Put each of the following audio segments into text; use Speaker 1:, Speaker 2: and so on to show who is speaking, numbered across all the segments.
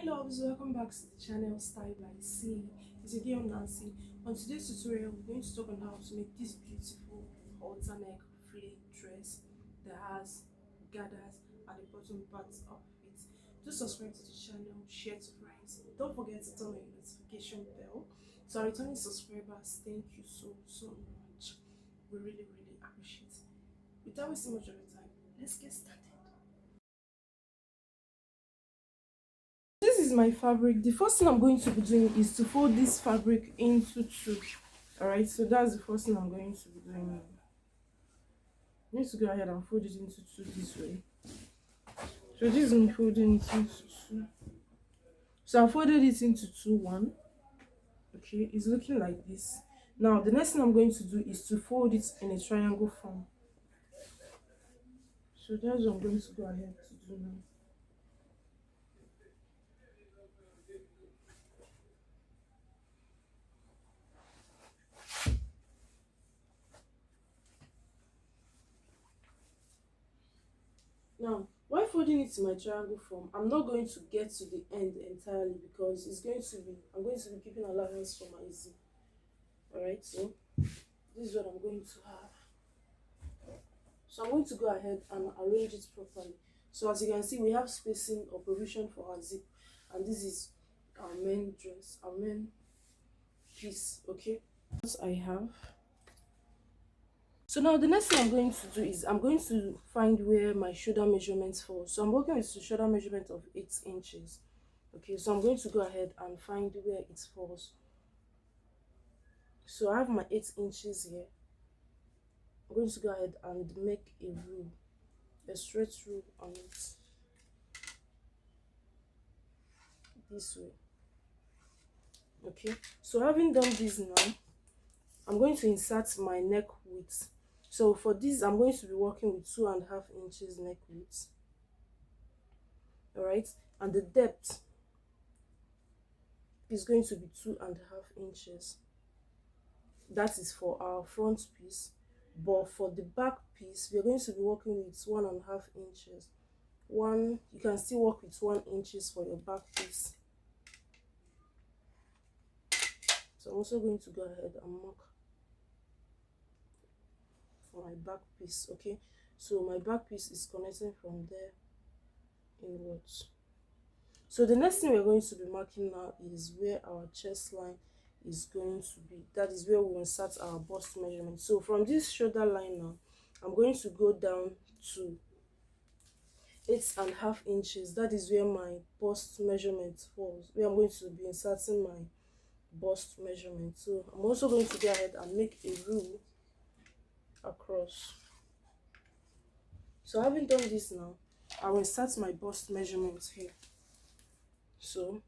Speaker 1: Loves, welcome back to the channel Style by C. It's your girl Nancy. On today's tutorial, we're going to talk on how to make this beautiful halter neck flare dress that has gathers at the bottom part of it. Do subscribe to the channel, share to friends. Don't forget to turn on your notification bell. To our returning subscribers, thank you so much. We really appreciate it. Without wasting much of your time, let's get started. This is my fabric. The first thing I'm going to be doing is to fold this fabric into two. Alright, so that's the first thing I'm going to be doing. I need to go ahead and fold it into two this way. So this is me folding it into two. So I folded it into two, one. Okay, it's looking like this. Now the next thing I'm going to do is to fold it in a triangle form. So that's what I'm going to go ahead to do now. Now, while folding it in my triangle form, I'm not going to get to the end entirely because I'm going to be keeping allowance for my zip. Alright, so this is what I'm going to have. So I'm going to go ahead and arrange it properly. So as you can see, we have spacing or provision for our zip, and this is our main dress, our main piece. Okay, what I have. So now the next thing I'm going to do is I'm going to find where my shoulder measurements fall. So I'm working with a shoulder measurement of 8 inches. Okay, so I'm going to go ahead and find where it falls. So I have my 8 inches here. I'm going to go ahead and make a rule, a straight rule on it. This way. Okay, so having done this now, I'm going to insert my neck width. So for this, I'm going to be working with 2.5 inches neck width. Alright, and the depth is going to be 2.5 inches. That is for our front piece, but for the back piece, we are going to be working with 1.5 inches. You can still work with 1 inches for your back piece. So I'm also going to go ahead and mark for my back piece. Okay, so my back piece is connecting from there inwards. So the next thing we're going to be marking now is where our chest line is going to be. That is where we insert our bust measurement. So from this shoulder line now, I'm going to go down to 8.5 inches. That is where my bust measurement falls, where I'm going to be inserting my bust measurement. So I'm also going to go ahead and make a rule across. So having done this now, I will insert my bust measurement here. So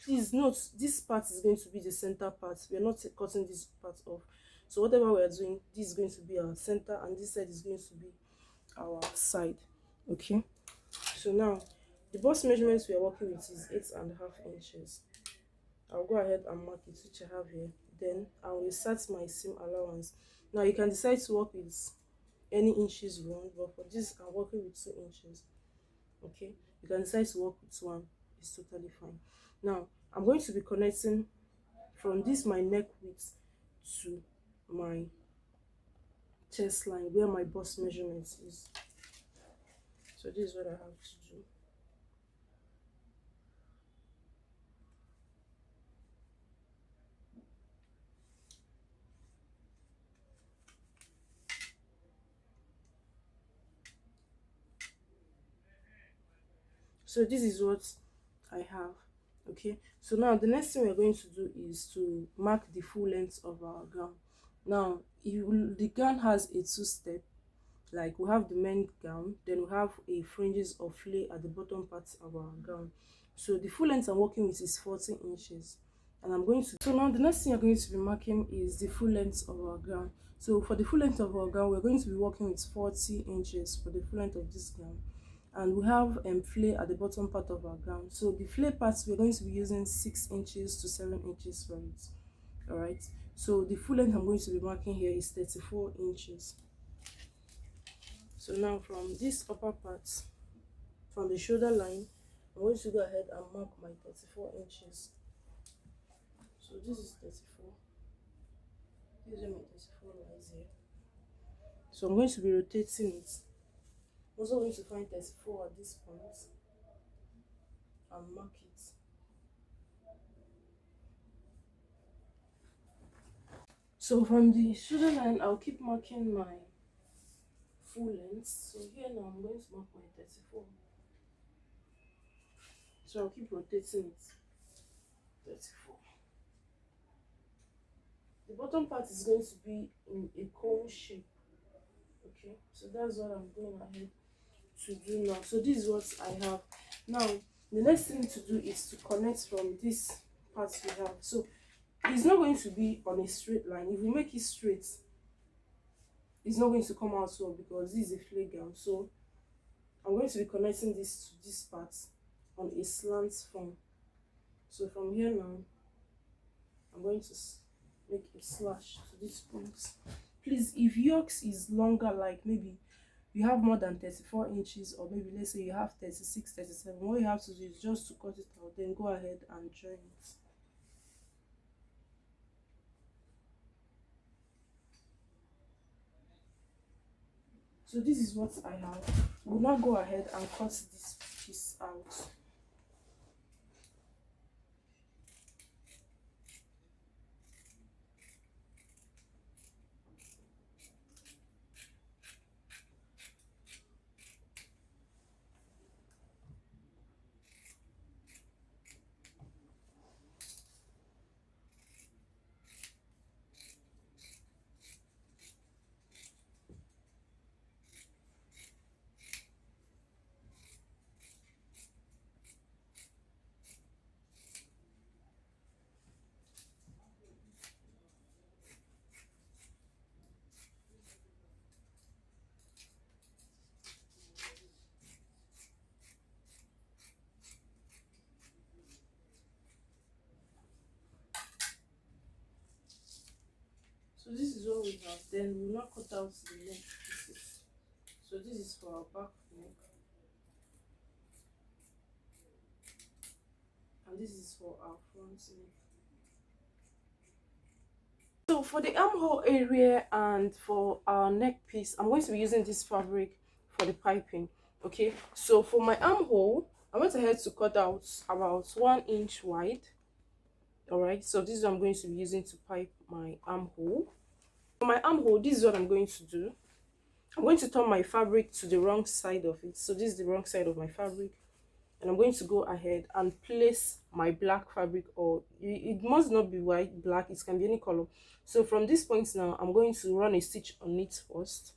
Speaker 1: please note, this part is going to be the center part. We are not cutting this part off. So whatever we are doing, this is going to be our center and this side is going to be our side. Okay, so now the bust measurements we are working with is 8.5 inches. I'll go ahead and mark it, which I have here. Then I will insert my seam allowance. Now you can decide to work with any inches you want, but for this I'm working with 2 inches. Okay, you can decide to work with 1. It's totally fine. Now I'm going to be connecting from this my neck width to my chest line where my bust measurement is. So this is what I have to do. So this is what I have. Okay, so now the next thing we're going to do is to mark the full length of our gown. Now the gown has a 2-step. Like we have the main gown, then we have a fringes or flare at the bottom part of our gown. So the full length I'm working with is 40 inches, and I'm going to. So now the next thing I'm going to be marking is the full length of our gown. So for the full length of our gown, we're going to be working with 40 inches for the full length of this gown, and we have flare at the bottom part of our gown. So the flare parts, we're going to be using 6 inches to 7 inches for it. All right. So the full length I'm going to be marking here is 34 inches. So now from this upper part, from the shoulder line, I'm going to go ahead and mark my 34 inches. So this is 34. This is where my 34 lies here. So I'm going to be rotating it. I'm also going to find 34 at this point and mark it. So from the shoulder line, I'll keep marking my full length. So here now I'm going to mark my 34. So I'll keep rotating it. 34. The bottom part is going to be in a cone shape. Okay, so that's what I'm going ahead to do now. So this is what I have. Now the next thing to do is to connect from this part we have. So it's not going to be on a straight line. If we make it straight, it's not going to come out well because this is a flare gown. So I'm going to be connecting this to this part on a slant form. So from here now, I'm going to make a slash to this point. Please, if yours is longer, like maybe you have more than 34 inches, or maybe let's say you have 36, 37, what you have to do is just to cut it out, then go ahead and join it. So this is what I have. We'll now go ahead and cut this piece out. So this is what we have. Then we'll now cut out the neck pieces. So this is for our back neck, and this is for our front neck. So for the armhole area and for our neck piece, I'm going to be using this fabric for the piping. Okay, so for my armhole, I went ahead to cut out about 1 inch wide. All right, so this is what I'm going to be using to pipe my armhole. For my armhole, this is what I'm going to do. I'm going to turn my fabric to the wrong side of it. So this is the wrong side of my fabric, and I'm going to go ahead and place my black fabric, or it must not be white, black, it can be any color. So from this point now, I'm going to run a stitch on it first.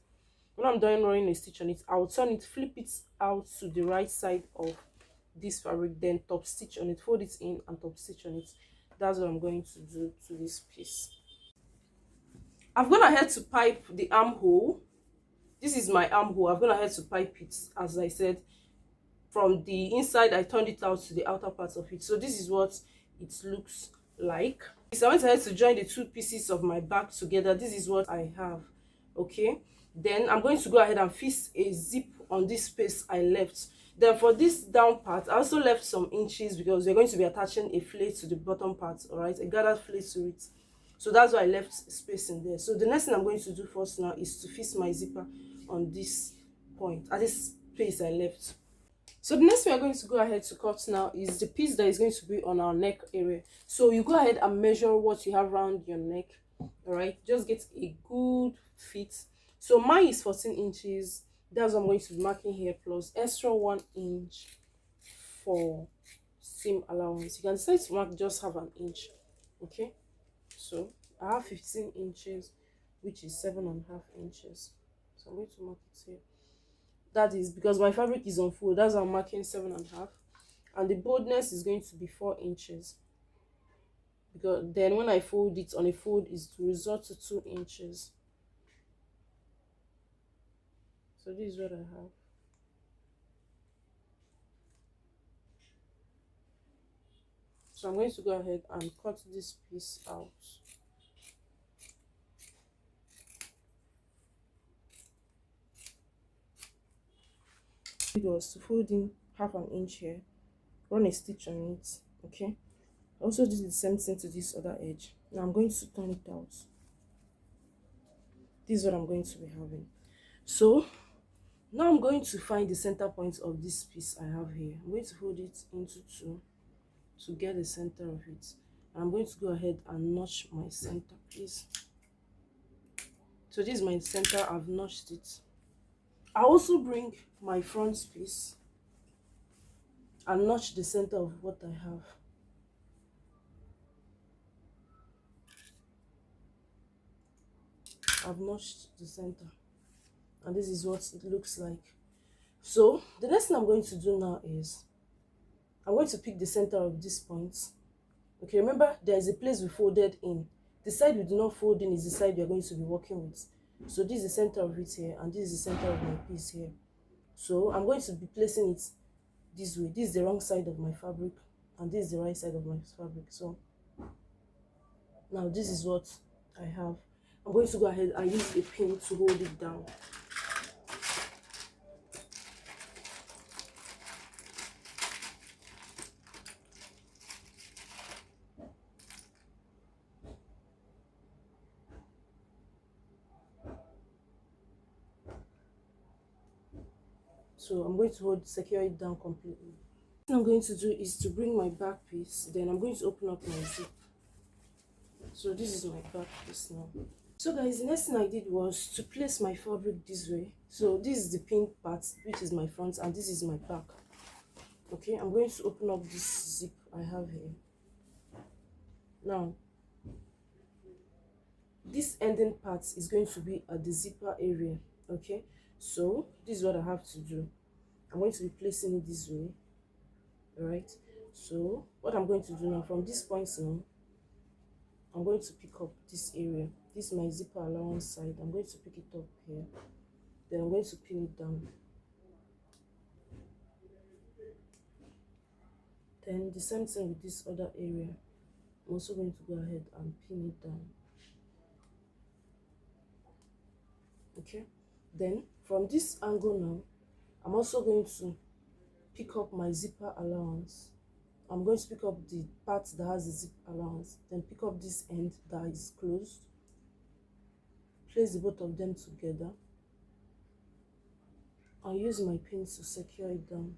Speaker 1: When I'm done running a stitch on it, I'll turn it, flip it out to the right side of this fabric, then top stitch on it, fold it in and top stitch on it. That's what I'm going to do to this piece. I've gone ahead to pipe the armhole. This is my armhole. I've gone ahead to pipe it, as I said. From the inside, I turned it out to the outer part of it. So this is what it looks like. So I went ahead to join the two pieces of my back together. This is what I have. Okay, then I'm going to go ahead and fix a zip on this space I left. Then for this down part, I also left some inches because we're going to be attaching a flare to the bottom part. All right, a gathered flare to it. So that's why I left space in there. So the next thing I'm going to do first now is to fix my zipper on this point, at this space I left. So the next thing we're going to go ahead to cut now is the piece that is going to be on our neck area. So you go ahead and measure what you have around your neck. All right, just get a good fit. So mine is 14 inches. That's what I'm going to be marking here, plus extra 1 inch for seam allowance. You can decide to mark just half an inch. Okay, so I have 15 inches, which is 7.5 inches. So I'm going to mark it here. That is because my fabric is on fold. That's why I'm marking 7.5, and the boldness is going to be 4 inches, because then when I fold it on a fold is to result to 2 inches. So this is what I have. So I'm going to go ahead and cut this piece out. It was to fold in half an inch here run a stitch on it. Okay, also do the same thing to this other edge. Now I'm going to turn it out. This is what I'm going to be having. So now I'm going to find the center point of this piece I have here. I'm going to fold it into two to get the center of it. I'm going to go ahead and notch my center piece. So this is my center, I've notched it. I also bring my front piece and notch the center of what I have. I've notched the center, and this is what it looks like. So the next thing I'm going to do now is I'm going to pick the center of this point. Okay, remember there is a place we folded in. The side we do not fold in is the side we are going to be working with. So this is the center of it here, and this is the center of my piece here. So I'm going to be placing it this way. This is the wrong side of my fabric, and this is the right side of my fabric. So now this is what I have. I'm going to go ahead and use a pin to hold it down. So I'm going to secure it down completely. What I'm going to do is to bring my back piece, then I'm going to open up my zip. So this is my back piece now. So guys, the next thing I did was to place my fabric this way. So this is the pink part, which is my front, and this is my back. Okay, I'm going to open up this zip I have here. Now, this ending part is going to be at the zipper area. Okay, so this is what I have to do. I'm going to be placing it this way. Alright, so what I'm going to do now, from this point now, I'm going to pick up this area. This is my zipper allowance side. I'm going to pick it up here. Then I'm going to pin it down. Then the same thing with this other area. I'm also going to go ahead and pin it down. Okay, then from this angle now, I'm also going to pick up my zipper allowance. I'm going to pick up the part that has the zip allowance, then pick up this end that is closed, place the both of them together, and use my pin to secure it down.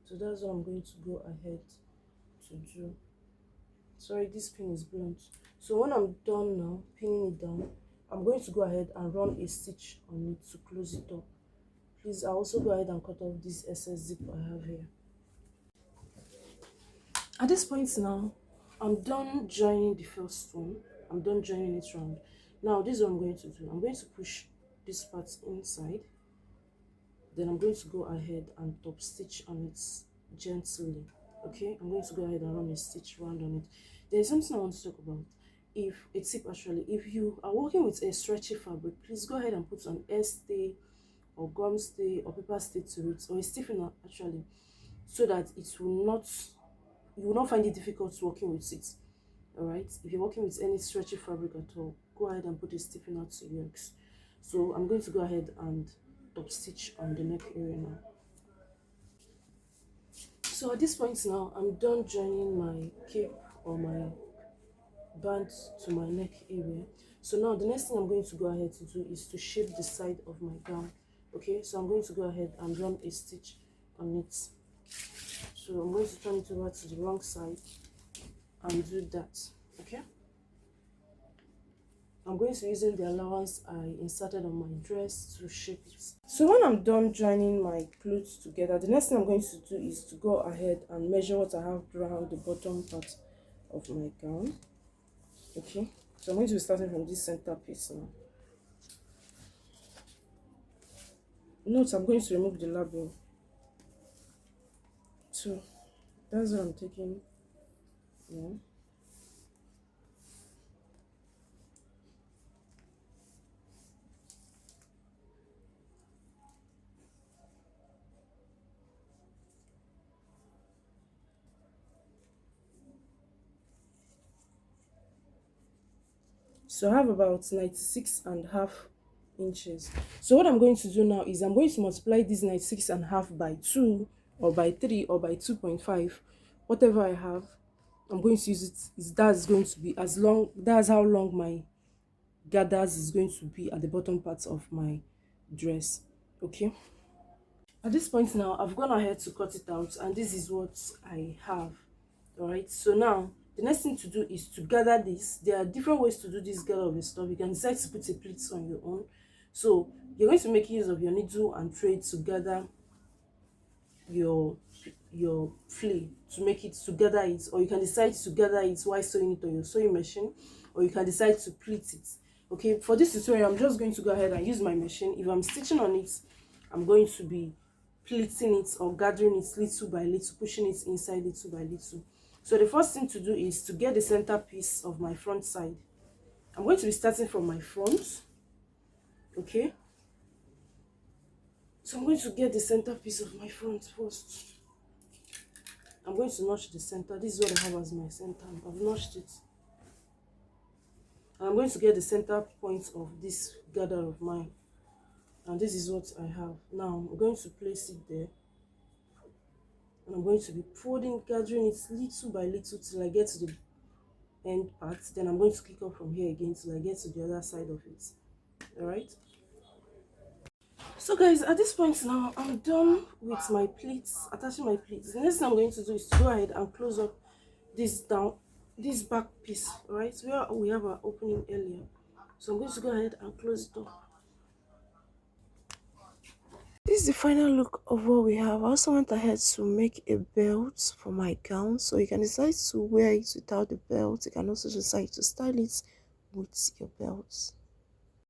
Speaker 1: So that's what I'm going to go ahead to do. Sorry, this pin is blunt. So when I'm done now pinning it down, I'm going to go ahead and run a stitch on it to close it up. Please, I'll also go ahead and cut off this excess zip I have here. At this point now, I'm done joining the first one. I'm done joining it round. Now this is what I'm going to do. I'm going to push this part inside. Then I'm going to go ahead and top stitch on it gently. Okay, I'm going to go ahead and run a stitch round on it. There's something I want to talk about. If a tip actually, if you are working with a stretchy fabric, please go ahead and put an air stay or gum stay or paper stay to it, or a stiffener actually, so that it will not, you will not find it difficult working with it. All right, if you're working with any stretchy fabric at all, go ahead and put a stiffener to yours. So I'm going to go ahead and top stitch on the neck area now. So at this point now, I'm done joining my cape or my band to my neck area. So now the next thing I'm going to go ahead to do is to shape the side of my gown. Okay, so I'm going to go ahead and run a stitch on it. So I'm going to turn it over to the wrong side and do that. Okay, I'm going to use the allowance I inserted on my dress to shape it. So when I'm done joining my clothes together, the next thing I'm going to do is to go ahead and measure what I have around the bottom part of my gown. Okay, so I'm going to be starting from this center piece now. Note, I'm going to remove the label. So that's what I'm taking now. So I have about 96.5 inches. So what I'm going to do now is I'm going to multiply this 96.5 by 2 or by 3 or by 2.5, whatever I have. I'm going to use it. Is that's going to be as long, that's how long my gathers is going to be at the bottom part of my dress. Okay, at this point now I've gone ahead to cut it out, and this is what I have. All right, so now the next thing to do is to gather this. There are different ways to do this gather of the stuff. You can decide to put a pleat on your own. So you're going to make use of your needle and thread to gather your flea, to make it, to gather it, or you can decide to gather it while sewing it on your sewing machine, or you can decide to pleat it. Okay, for this tutorial I'm just going to go ahead and use my machine. If I'm stitching on it, I'm going to be pleating it or gathering it little by little, pushing it inside little by little. So the first thing to do is to get the center piece of my front side. I'm going to be starting from my front. Okay, so I'm going to get the center piece of my front first. I'm going to notch the center. This is what I have as my center. I've notched it. And I'm going to get the center point of this gather of mine. And this is what I have. Now I'm going to place it there. And I'm going to be folding, gathering it little by little till I get to the end part. Then I'm going to kick off from here again till I get to the other side of it. Alright? So guys, at this point now, I'm done with my pleats, attaching my pleats. The next thing I'm going to do is to go ahead and close up this down, this back piece, right, where we have our opening earlier. So I'm going to go ahead and close it up. This is the final look of what we have. I also went ahead to make a belt for my gown, so you can decide to wear it without the belt. You can also decide to style it with your belts.